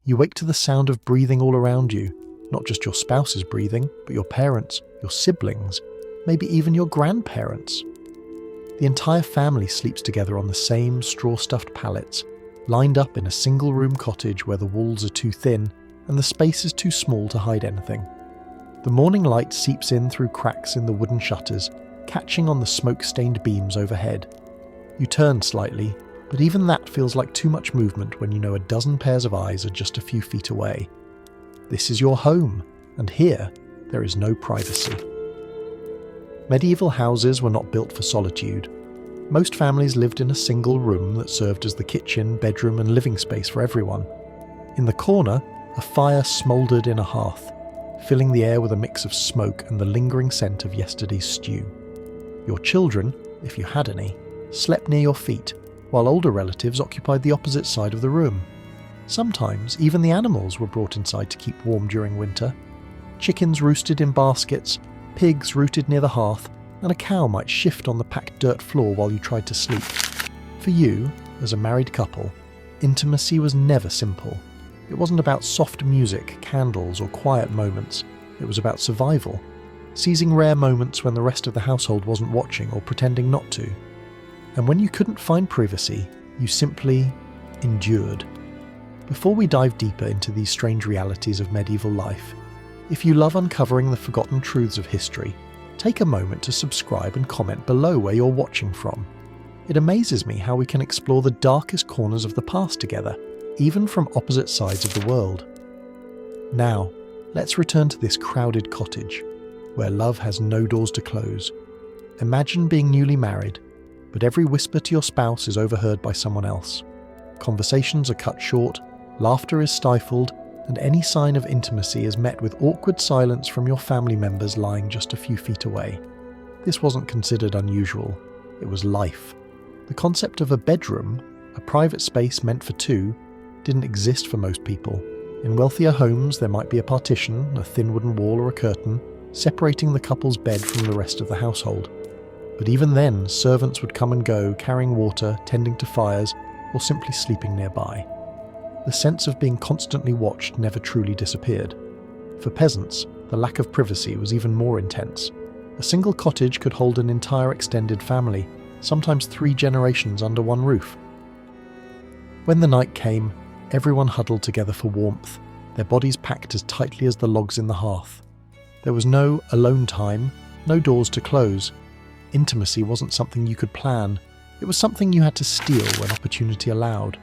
You wake to the sound of breathing all around you, not just your spouse's breathing, but your parents, your siblings, maybe even your grandparents. The entire family sleeps together on the same straw-stuffed pallets, lined up in a single-room cottage where the walls are too thin and the space is too small to hide anything. The morning light seeps in through cracks in the wooden shutters, catching on the smoke-stained beams overhead. You turn slightly, but even that feels like too much movement when you know a dozen pairs of eyes are just a few feet away. This is your home, and here there is no privacy. Medieval houses were not built for solitude. Most families lived in a single room that served as the kitchen, bedroom and living space for everyone. In the corner, a fire smouldered in a hearth, filling the air with a mix of smoke and the lingering scent of yesterday's stew. Your children, if you had any, slept near your feet, while older relatives occupied the opposite side of the room. Sometimes even the animals were brought inside to keep warm during winter. Chickens roosted in baskets, pigs rooted near the hearth, and a cow might shift on the packed dirt floor while you tried to sleep. For you, as a married couple, intimacy was never simple. It wasn't about soft music, candles, or quiet moments. It was about survival, seizing rare moments when the rest of the household wasn't watching or pretending not to. And when you couldn't find privacy, you simply endured. Before we dive deeper into these strange realities of medieval life, if you love uncovering the forgotten truths of history, take a moment to subscribe and comment below where you're watching from. It amazes me how we can explore the darkest corners of the past together, even from opposite sides of the world. Now, let's return to this crowded cottage, where love has no doors to close. Imagine being newly married, but every whisper to your spouse is overheard by someone else. Conversations are cut short, laughter is stifled, and any sign of intimacy is met with awkward silence from your family members lying just a few feet away. This wasn't considered unusual. It was life. The concept of a bedroom, a private space meant for two, didn't exist for most people. In wealthier homes, there might be a partition, a thin wooden wall or a curtain, separating the couple's bed from the rest of the household. But even then, servants would come and go, carrying water, tending to fires, or simply sleeping nearby. The sense of being constantly watched never truly disappeared. For peasants, the lack of privacy was even more intense. A single cottage could hold an entire extended family, sometimes 3 generations under one roof. When the night came, everyone huddled together for warmth, their bodies packed as tightly as the logs in the hearth. There was no alone time, no doors to close. Intimacy wasn't something you could plan. It was something you had to steal when opportunity allowed.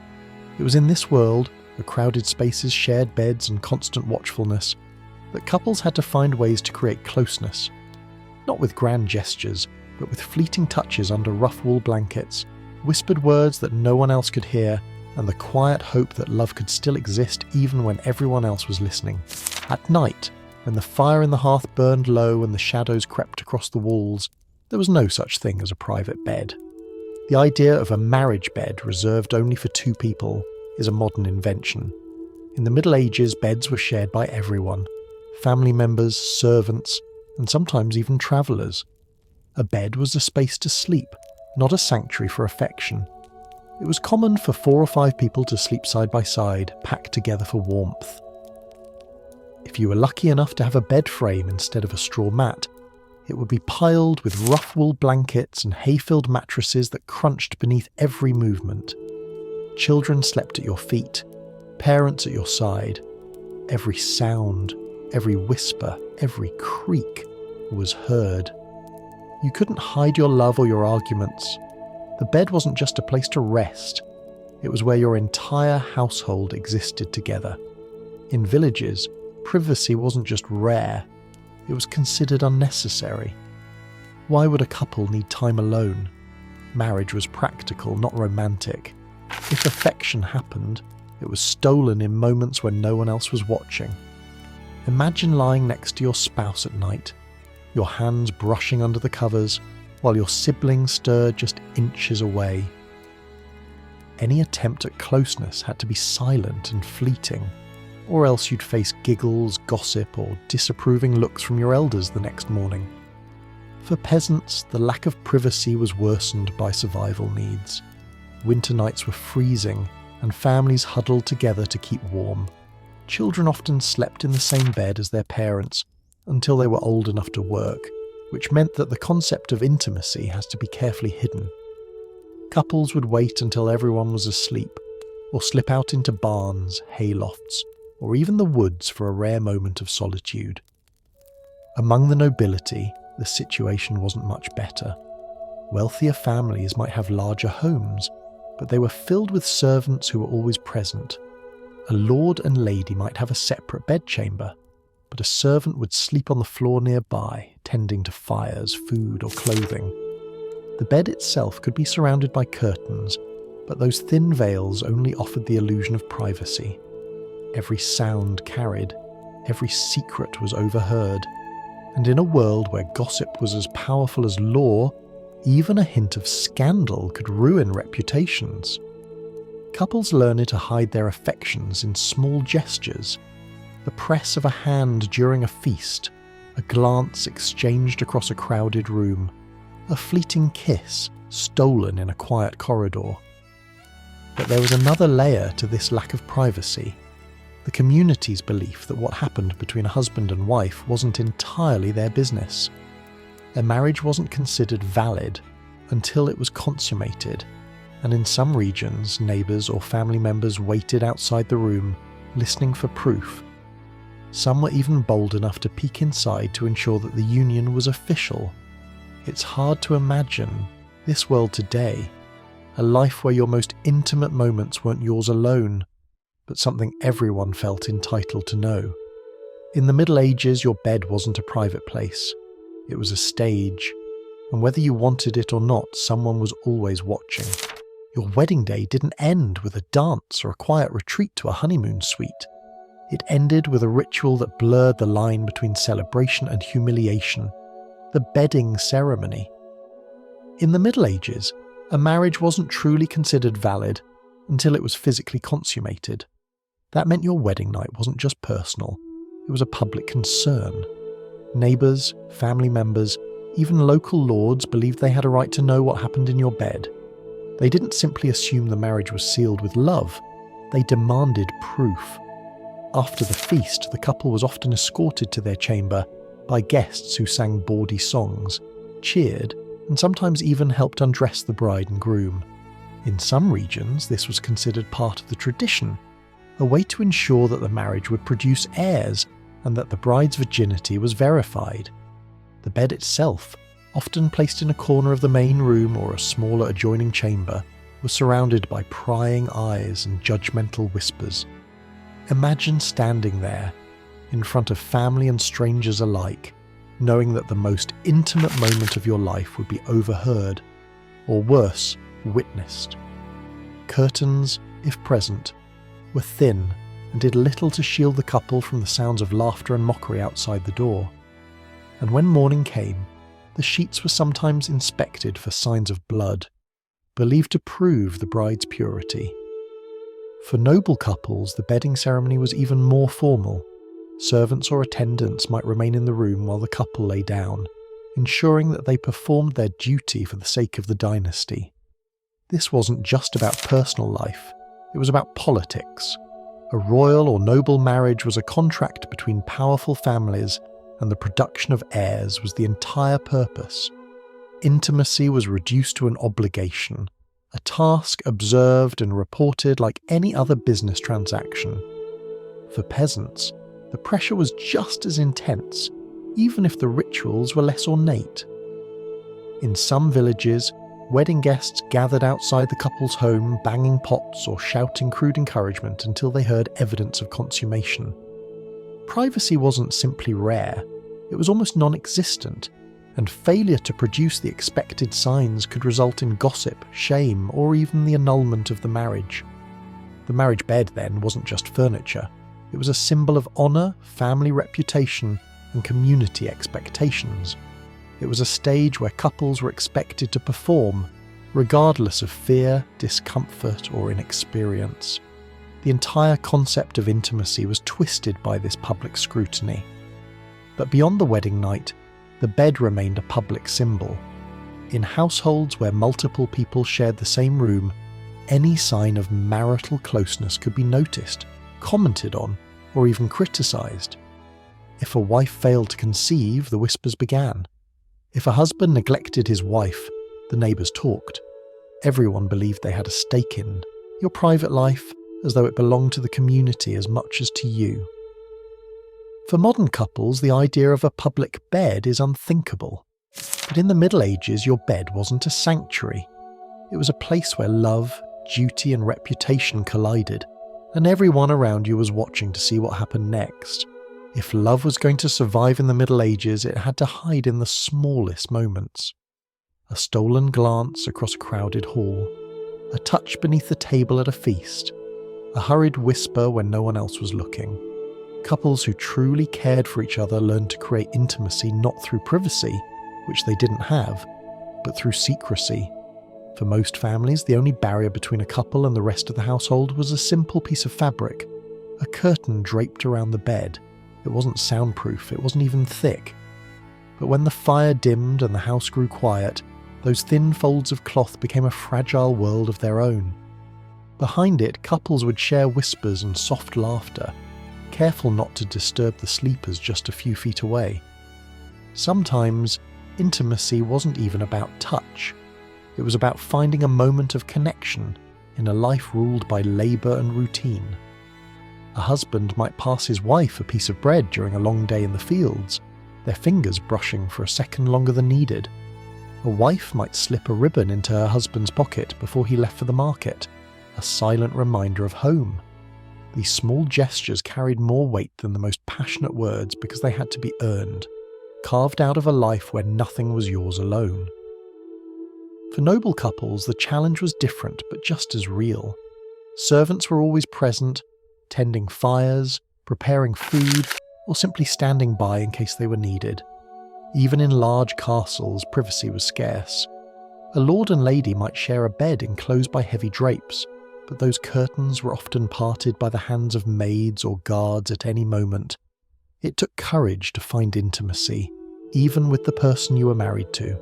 It was in this world, the crowded spaces, shared beds and constant watchfulness, that couples had to find ways to create closeness. Not with grand gestures, but with fleeting touches under rough wool blankets, whispered words that no one else could hear, and the quiet hope that love could still exist even when everyone else was listening. At night, when the fire in the hearth burned low and the shadows crept across the walls, there was no such thing as a private bed. The idea of a marriage bed reserved only for 2 people is a modern invention. In the Middle Ages, beds were shared by everyone: family members, servants, and sometimes even travellers. A bed was a space to sleep, not a sanctuary for affection. It was common for 4 or 5 people to sleep side by side, packed together for warmth. If you were lucky enough to have a bed frame instead of a straw mat, it would be piled with rough wool blankets and hay-filled mattresses that crunched beneath every movement. Children slept at your feet, parents at your side. Every sound, every whisper, every creak was heard. You couldn't hide your love or your arguments. The bed wasn't just a place to rest. It was where your entire household existed together. In villages, privacy wasn't just rare. It was considered unnecessary. Why would a couple need time alone? Marriage was practical, not romantic. If affection happened, it was stolen in moments when no one else was watching. Imagine lying next to your spouse at night, your hands brushing under the covers, while your siblings stirred just inches away. Any attempt at closeness had to be silent and fleeting, or else you'd face giggles, gossip, or disapproving looks from your elders the next morning. For peasants, the lack of privacy was worsened by survival needs. Winter nights were freezing, and families huddled together to keep warm. children often slept in the same bed as their parents until they were old enough to work, which meant that the concept of intimacy has to be carefully hidden. Couples would wait until everyone was asleep, or slip out into barns, haylofts, or even the woods for a rare moment of solitude. Among the nobility, the situation wasn't much better. Wealthier families might have larger homes, but they were filled with servants who were always present. A lord and lady might have a separate bedchamber, but a servant would sleep on the floor nearby, tending to fires, food, or clothing. The bed itself could be surrounded by curtains, but those thin veils only offered the illusion of privacy. Every sound carried, every secret was overheard, and in a world where gossip was as powerful as law, even a hint of scandal could ruin reputations. Couples learned to hide their affections in small gestures. The press of a hand during a feast, a glance exchanged across a crowded room, a fleeting kiss stolen in a quiet corridor. But there was another layer to this lack of privacy. The community's belief that what happened between a husband and wife wasn't entirely their business. Their marriage wasn't considered valid until it was consummated, and in some regions, neighbours or family members waited outside the room, listening for proof. Some were even bold enough to peek inside to ensure that the union was official. It's hard to imagine this world today, a life where your most intimate moments weren't yours alone, but something everyone felt entitled to know. In the Middle Ages, your bed wasn't a private place. It was a stage, and whether you wanted it or not, someone was always watching. Your wedding day didn't end with a dance or a quiet retreat to a honeymoon suite. It ended with a ritual that blurred the line between celebration and humiliation, the bedding ceremony. In the Middle Ages, a marriage wasn't truly considered valid until it was physically consummated. That meant your wedding night wasn't just personal, it was a public concern. Neighbours, family members, even local lords believed they had a right to know what happened in your bed. They didn't simply assume the marriage was sealed with love, they demanded proof. After the feast, the couple was often escorted to their chamber by guests who sang bawdy songs, cheered, and sometimes even helped undress the bride and groom. In some regions, this was considered part of the tradition, a way to ensure that the marriage would produce heirs and that the bride's virginity was verified. The bed itself, often placed in a corner of the main room or a smaller adjoining chamber, was surrounded by prying eyes and judgmental whispers. Imagine standing there, in front of family and strangers alike, knowing that the most intimate moment of your life would be overheard, or worse, witnessed. Curtains, if present, were thin and did little to shield the couple from the sounds of laughter and mockery outside the door. And when morning came, the sheets were sometimes inspected for signs of blood, believed to prove the bride's purity. For noble couples, the bedding ceremony was even more formal. Servants or attendants might remain in the room while the couple lay down, ensuring that they performed their duty for the sake of the dynasty. This wasn't just about personal life, it was about politics. A royal or noble marriage was a contract between powerful families, and the production of heirs was the entire purpose. Intimacy was reduced to an obligation, a task observed and reported like any other business transaction. For peasants, the pressure was just as intense, even if the rituals were less ornate. In some villages, wedding guests gathered outside the couple's home, banging pots or shouting crude encouragement until they heard evidence of consummation. Privacy wasn't simply rare, it was almost non-existent, and failure to produce the expected signs could result in gossip, shame, or even the annulment of the marriage. The marriage bed, then, wasn't just furniture. It was a symbol of honour, family reputation, and community expectations. It was a stage where couples were expected to perform, regardless of fear, discomfort, or inexperience. The entire concept of intimacy was twisted by this public scrutiny. But beyond the wedding night, the bed remained a public symbol. In households where multiple people shared the same room, any sign of marital closeness could be noticed, commented on, or even criticised. If a wife failed to conceive, the whispers began. If a husband neglected his wife, the neighbours talked. Everyone believed they had a stake in your private life, as though it belonged to the community as much as to you. For modern couples, the idea of a public bed is unthinkable. But in the Middle Ages, your bed wasn't a sanctuary. It was a place where love, duty and reputation collided, and everyone around you was watching to see what happened next. If love was going to survive in the Middle Ages, it had to hide in the smallest moments. A stolen glance across a crowded hall, a touch beneath the table at a feast, a hurried whisper when no one else was looking. Couples who truly cared for each other learned to create intimacy not through privacy, which they didn't have, but through secrecy. For most families, the only barrier between a couple and the rest of the household was a simple piece of fabric, a curtain draped around the bed. It wasn't soundproof, it wasn't even thick. But when the fire dimmed and the house grew quiet, those thin folds of cloth became a fragile world of their own. Behind it, couples would share whispers and soft laughter, careful not to disturb the sleepers just a few feet away. Sometimes, intimacy wasn't even about touch. It was about finding a moment of connection in a life ruled by labour and routine. A husband might pass his wife a piece of bread during a long day in the fields, their fingers brushing for a second longer than needed. A wife might slip a ribbon into her husband's pocket before he left for the market, a silent reminder of home. These small gestures carried more weight than the most passionate words because they had to be earned, carved out of a life where nothing was yours alone. For noble couples, the challenge was different but just as real. Servants were always present, tending fires, preparing food, or simply standing by in case they were needed. Even in large castles, privacy was scarce. A lord and lady might share a bed enclosed by heavy drapes, but those curtains were often parted by the hands of maids or guards at any moment. It took courage to find intimacy, even with the person you were married to.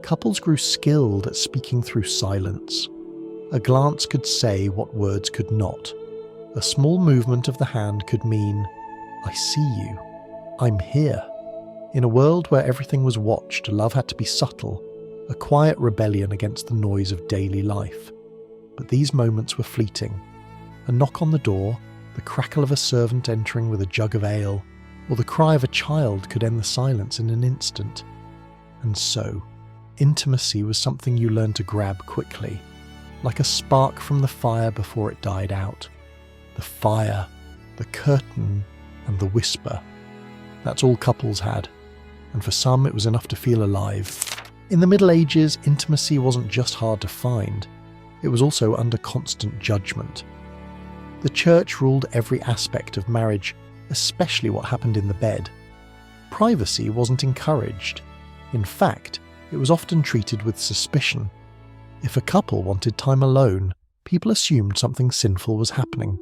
Couples grew skilled at speaking through silence. A glance could say what words could not. A small movement of the hand could mean, "I see you. I'm here." In a world where everything was watched, love had to be subtle, a quiet rebellion against the noise of daily life. But these moments were fleeting. A knock on the door, the crackle of a servant entering with a jug of ale, or the cry of a child could end the silence in an instant. And so, intimacy was something you learned to grab quickly, like a spark from the fire before it died out. The fire, the curtain, and the whisper. That's all couples had, and for some it was enough to feel alive. In the Middle Ages, intimacy wasn't just hard to find, it was also under constant judgment. The church ruled every aspect of marriage, especially what happened in the bed. Privacy wasn't encouraged. In fact, it was often treated with suspicion. If a couple wanted time alone, people assumed something sinful was happening.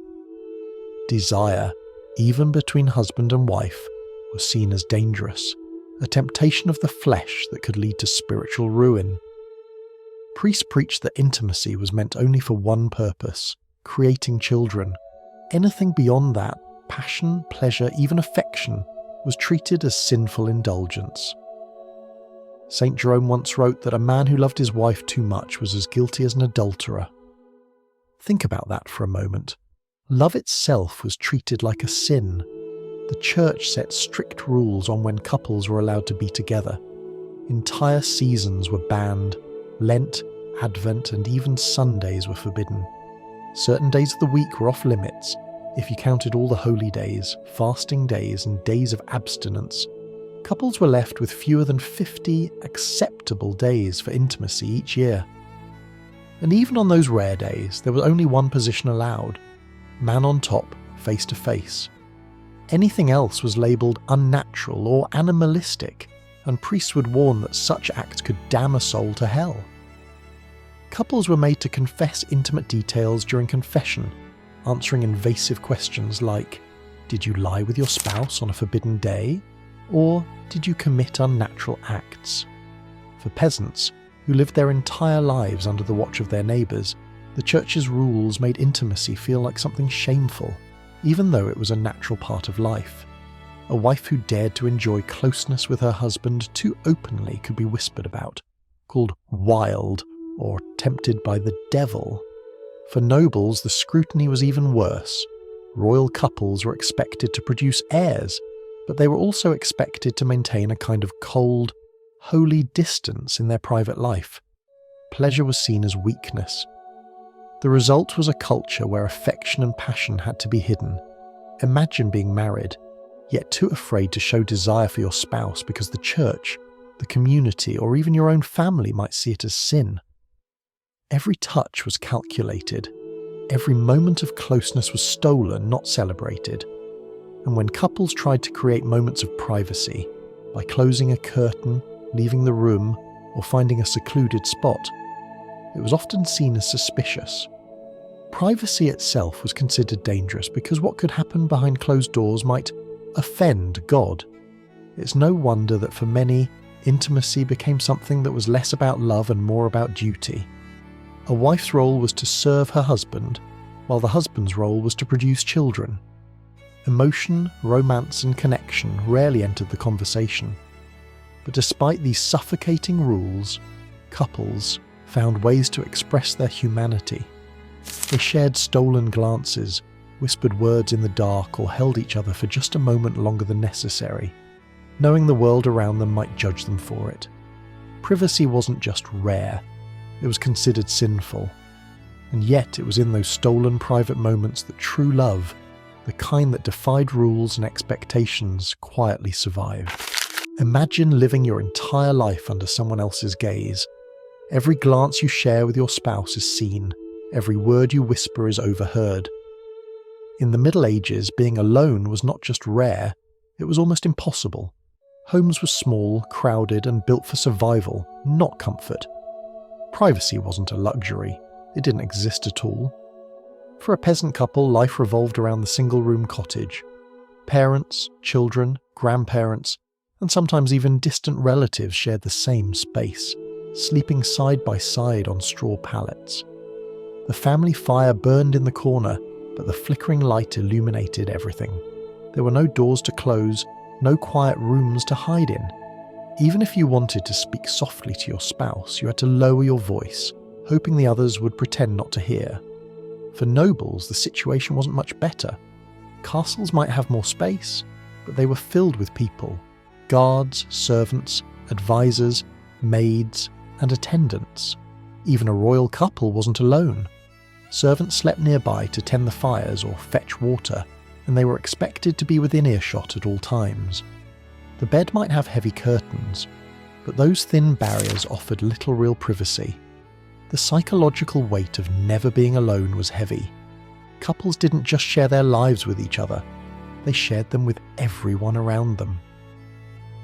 Desire, even between husband and wife, was seen as dangerous, a temptation of the flesh that could lead to spiritual ruin. Priests preached that intimacy was meant only for one purpose, creating children. Anything beyond that, passion, pleasure, even affection, was treated as sinful indulgence. St. Jerome once wrote that a man who loved his wife too much was as guilty as an adulterer. Think about that for a moment. Love itself was treated like a sin. The church set strict rules on when couples were allowed to be together. Entire seasons were banned. Lent, Advent, and even Sundays were forbidden. Certain days of the week were off limits. If you counted all the holy days, fasting days, and days of abstinence, couples were left with fewer than 50 acceptable days for intimacy each year. And even on those rare days, there was only one position allowed: man on top, face to face. Anything else was labelled unnatural or animalistic, and priests would warn that such acts could damn a soul to hell. Couples were made to confess intimate details during confession, answering invasive questions like, "Did you lie with your spouse on a forbidden day?" Or, "Did you commit unnatural acts?" For peasants, who lived their entire lives under the watch of their neighbours, the church's rules made intimacy feel like something shameful. even though it was a natural part of life. A wife who dared to enjoy closeness with her husband too openly could be whispered about, called wild or tempted by the devil. For nobles, the scrutiny was even worse. Royal couples were expected to produce heirs, but they were also expected to maintain a kind of cold, holy distance in their private life. Pleasure was seen as weakness. The result was a culture where affection and passion had to be hidden. Imagine being married, yet too afraid to show desire for your spouse because the church, the community, or even your own family might see it as sin. Every touch was calculated. Every moment of closeness was stolen, not celebrated. And when couples tried to create moments of privacy, by closing a curtain, leaving the room, or finding a secluded spot, it was often seen as suspicious. Privacy itself was considered dangerous because what could happen behind closed doors might offend God. It's no wonder that for many, intimacy became something that was less about love and more about duty. A wife's role was to serve her husband, while the husband's role was to produce children. Emotion, romance, and connection rarely entered the conversation. But despite these suffocating rules, couples found ways to express their humanity. They shared stolen glances, whispered words in the dark, or held each other for just a moment longer than necessary, knowing the world around them might judge them for it. Privacy wasn't just rare, it was considered sinful. And yet it was in those stolen private moments that true love, the kind that defied rules and expectations, quietly survived. Imagine living your entire life under someone else's gaze. Every glance you share with your spouse is seen, every word you whisper is overheard. In the Middle Ages, being alone was not just rare, it was almost impossible. Homes were small, crowded, and built for survival, not comfort. Privacy wasn't a luxury, it didn't exist at all. For a peasant couple, life revolved around the single-room cottage. Parents, children, grandparents, and sometimes even distant relatives shared the same space, sleeping side by side on straw pallets. The family fire burned in the corner, but the flickering light illuminated everything. There were no doors to close, no quiet rooms to hide in. Even if you wanted to speak softly to your spouse, you had to lower your voice, hoping the others would pretend not to hear. For nobles, the situation wasn't much better. Castles might have more space, but they were filled with people: guards, servants, advisors, maids, and attendants. Even a royal couple wasn't alone. Servants slept nearby to tend the fires or fetch water, and they were expected to be within earshot at all times. The bed might have heavy curtains, but those thin barriers offered little real privacy. The psychological weight of never being alone was heavy. Couples didn't just share their lives with each other, they shared them with everyone around them.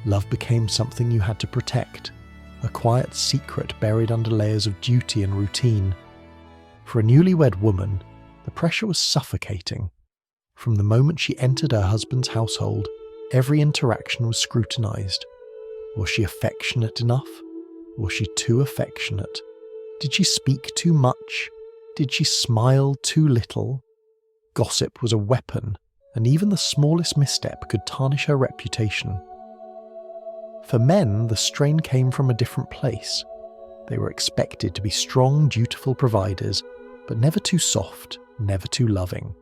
Love became something you had to protect, a quiet secret buried under layers of duty and routine. For a newlywed woman, the pressure was suffocating. From the moment she entered her husband's household, every interaction was scrutinized. Was she affectionate enough? Was she too affectionate? Did she speak too much? Did she smile too little? Gossip was a weapon, and even the smallest misstep could tarnish her reputation. For men, the strain came from a different place. They were expected to be strong, dutiful providers, but never too soft, never too loving.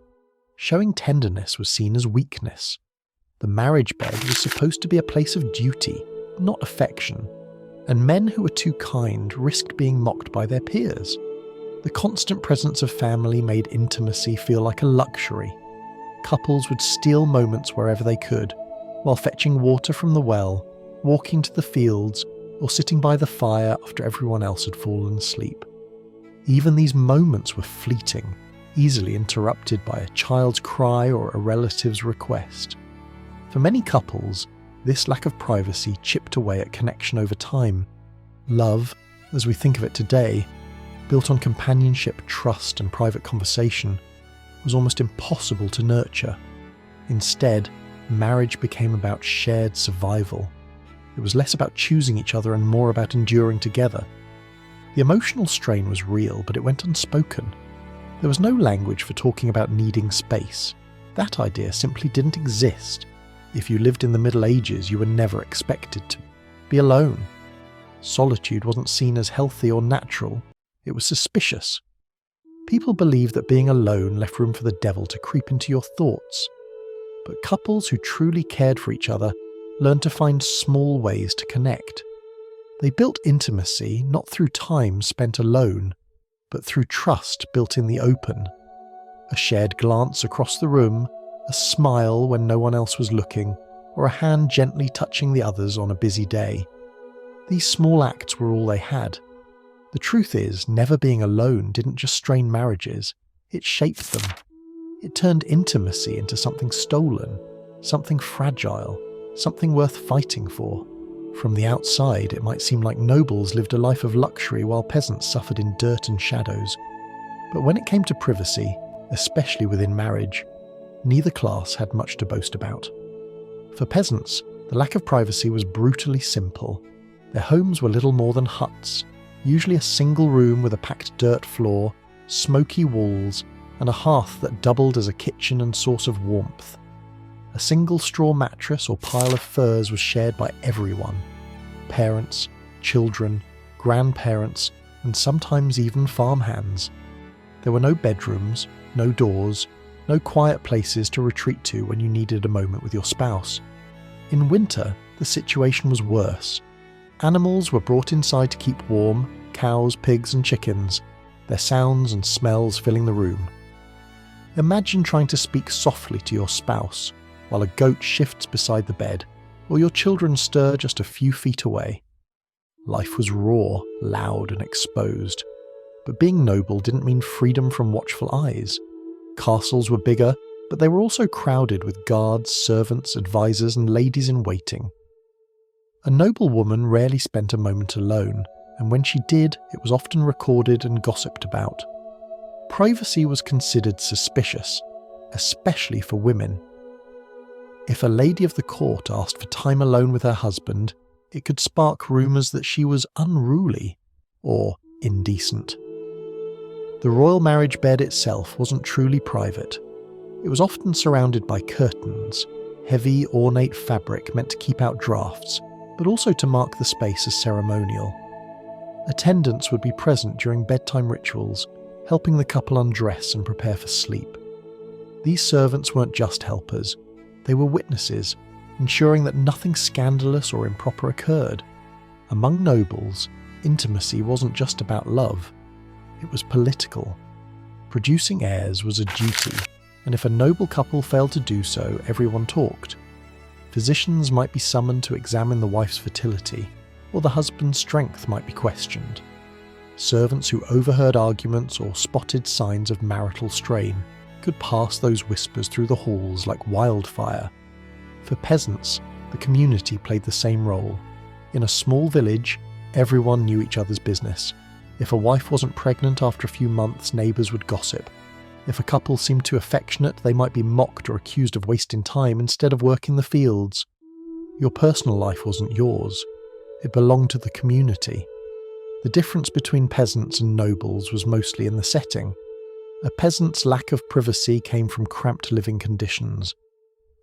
Showing tenderness was seen as weakness. The marriage bed was supposed to be a place of duty, not affection, and men who were too kind risked being mocked by their peers. The constant presence of family made intimacy feel like a luxury. Couples would steal moments wherever they could, while fetching water from the well, walking to the fields, or sitting by the fire after everyone else had fallen asleep. Even these moments were fleeting, easily interrupted by a child's cry or a relative's request. For many couples, this lack of privacy chipped away at connection over time. Love, as we think of it today, built on companionship, trust, and private conversation, was almost impossible to nurture. Instead, marriage became about shared survival. It was less about choosing each other and more about enduring together. The emotional strain was real, but it went unspoken. There was no language for talking about needing space. That idea simply didn't exist. If you lived in the Middle Ages, you were never expected to be alone. Solitude wasn't seen as healthy or natural, it was suspicious. People believed that being alone left room for the devil to creep into your thoughts. But couples who truly cared for each other learned to find small ways to connect. They built intimacy not through time spent alone, but through trust built in the open. A shared glance across the room, a smile when no one else was looking, or a hand gently touching the other's on a busy day. These small acts were all they had. The truth is, never being alone didn't just strain marriages, it shaped them. It turned intimacy into something stolen, something fragile, something worth fighting for. From the outside, it might seem like nobles lived a life of luxury while peasants suffered in dirt and shadows. But when it came to privacy, especially within marriage, neither class had much to boast about. For peasants, the lack of privacy was brutally simple. Their homes were little more than huts, usually a single room with a packed dirt floor, smoky walls, and a hearth that doubled as a kitchen and source of warmth. A single straw mattress or pile of furs was shared by everyone: parents, children, grandparents, and sometimes even farmhands. There were no bedrooms, no doors, no quiet places to retreat to when you needed a moment with your spouse. In winter, the situation was worse. Animals were brought inside to keep warm: cows, pigs, and chickens, their sounds and smells filling the room. Imagine trying to speak softly to your spouse while a goat shifts beside the bed, or your children stir just a few feet away. Life was raw, loud, and exposed. But being noble didn't mean freedom from watchful eyes. Castles were bigger, but they were also crowded with guards, servants, advisors, and ladies in waiting. A noble woman rarely spent a moment alone, and when she did, it was often recorded and gossiped about. Privacy was considered suspicious, especially for women. If a lady of the court asked for time alone with her husband, it could spark rumours that she was unruly or indecent. The royal marriage bed itself wasn't truly private. It was often surrounded by curtains, heavy, ornate fabric meant to keep out drafts, but also to mark the space as ceremonial. Attendants would be present during bedtime rituals, helping the couple undress and prepare for sleep. These servants weren't just helpers. They were witnesses, ensuring that nothing scandalous or improper occurred. Among nobles, intimacy wasn't just about love. It was political. Producing heirs was a duty, and if a noble couple failed to do so, everyone talked. Physicians might be summoned to examine the wife's fertility, or the husband's strength might be questioned. Servants who overheard arguments or spotted signs of marital strain could pass those whispers through the halls like wildfire. For peasants, the community played the same role. In a small village, everyone knew each other's business. If a wife wasn't pregnant after a few months, neighbours would gossip. If a couple seemed too affectionate, they might be mocked or accused of wasting time instead of work in the fields. Your personal life wasn't yours. It belonged to the community. The difference between peasants and nobles was mostly in the setting. A peasant's lack of privacy came from cramped living conditions.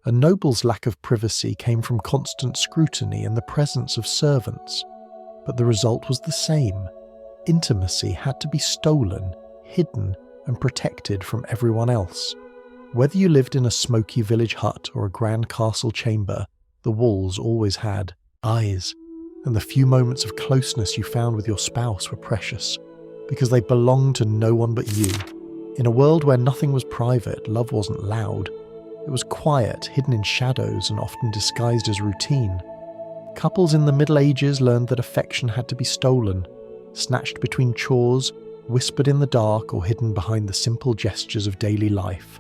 A noble's lack of privacy came from constant scrutiny and the presence of servants. But the result was the same. Intimacy had to be stolen, hidden, and protected from everyone else. Whether you lived in a smoky village hut or a grand castle chamber, the walls always had eyes, and the few moments of closeness you found with your spouse were precious, because they belonged to no one but you. In a world where nothing was private, love wasn't loud. It was quiet, hidden in shadows, and often disguised as routine. Couples in the Middle Ages learned that affection had to be stolen, snatched between chores, whispered in the dark, or hidden behind the simple gestures of daily life.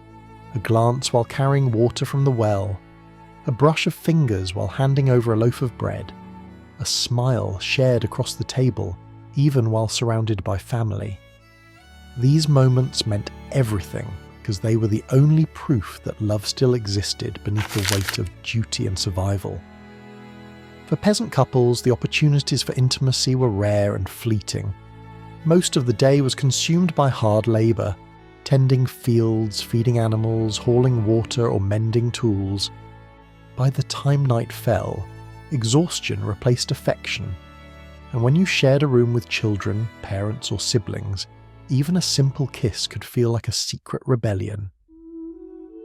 A glance while carrying water from the well, a brush of fingers while handing over a loaf of bread, a smile shared across the table, even while surrounded by family. These moments meant everything because they were the only proof that love still existed beneath the weight of duty and survival. For peasant couples, the opportunities for intimacy were rare and fleeting. Most of the day was consumed by hard labour. tending fields, feeding animals, hauling water, or mending tools. By the time night fell, exhaustion replaced affection, and when you shared a room with children, parents, or siblings, even a simple kiss could feel like a secret rebellion.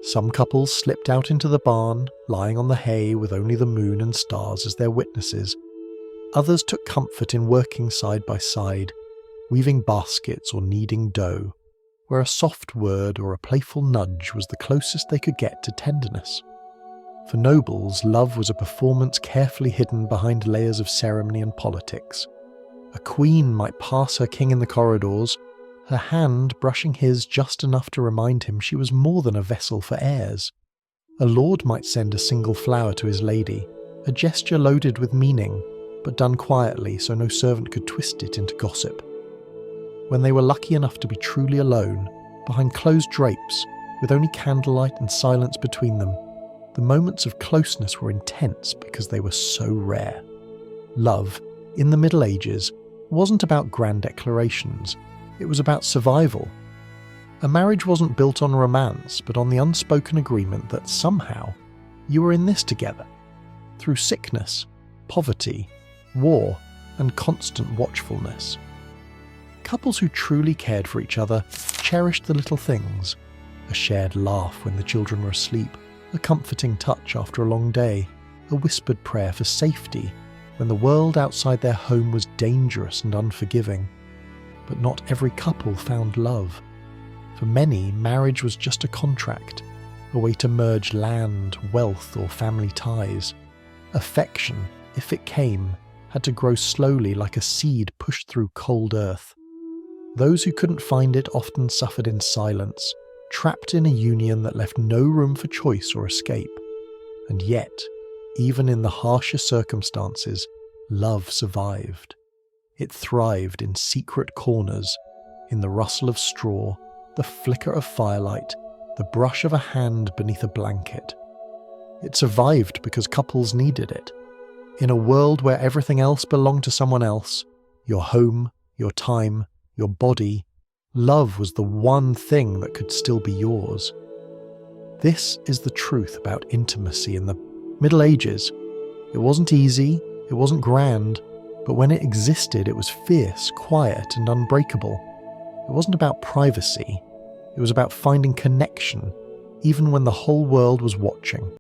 Some couples slipped out into the barn, lying on the hay with only the moon and stars as their witnesses. Others took comfort in working side by side, weaving baskets or kneading dough, where a soft word or a playful nudge was the closest they could get to tenderness. For nobles, love was a performance carefully hidden behind layers of ceremony and politics. A queen might pass her king in the corridors, her hand brushing his just enough to remind him she was more than a vessel for heirs. A lord might send a single flower to his lady, a gesture loaded with meaning, but done quietly so no servant could twist it into gossip. When they were lucky enough to be truly alone, behind closed drapes, with only candlelight and silence between them, the moments of closeness were intense because they were so rare. Love, in the Middle Ages, wasn't about grand declarations. It was about survival. A marriage wasn't built on romance, but on the unspoken agreement that somehow you were in this together, through sickness, poverty, war, and constant watchfulness. Couples who truly cared for each other cherished the little things: a shared laugh when the children were asleep, a comforting touch after a long day, a whispered prayer for safety when the world outside their home was dangerous and unforgiving. But not every couple found love. For many, marriage was just a contract, a way to merge land, wealth, or family ties. Affection, if it came, had to grow slowly like a seed pushed through cold earth. Those who couldn't find it often suffered in silence, trapped in a union that left no room for choice or escape. And yet, even in the harsher circumstances, love survived. It thrived in secret corners, in the rustle of straw, the flicker of firelight, the brush of a hand beneath a blanket. It survived because couples needed it. In a world where everything else belonged to someone else, your home, your time, your body, love was the one thing that could still be yours. This is the truth about intimacy in the Middle Ages. It wasn't easy, it wasn't grand, but when it existed, it was fierce, quiet, and unbreakable. It wasn't about privacy. It was about finding connection, even when the whole world was watching.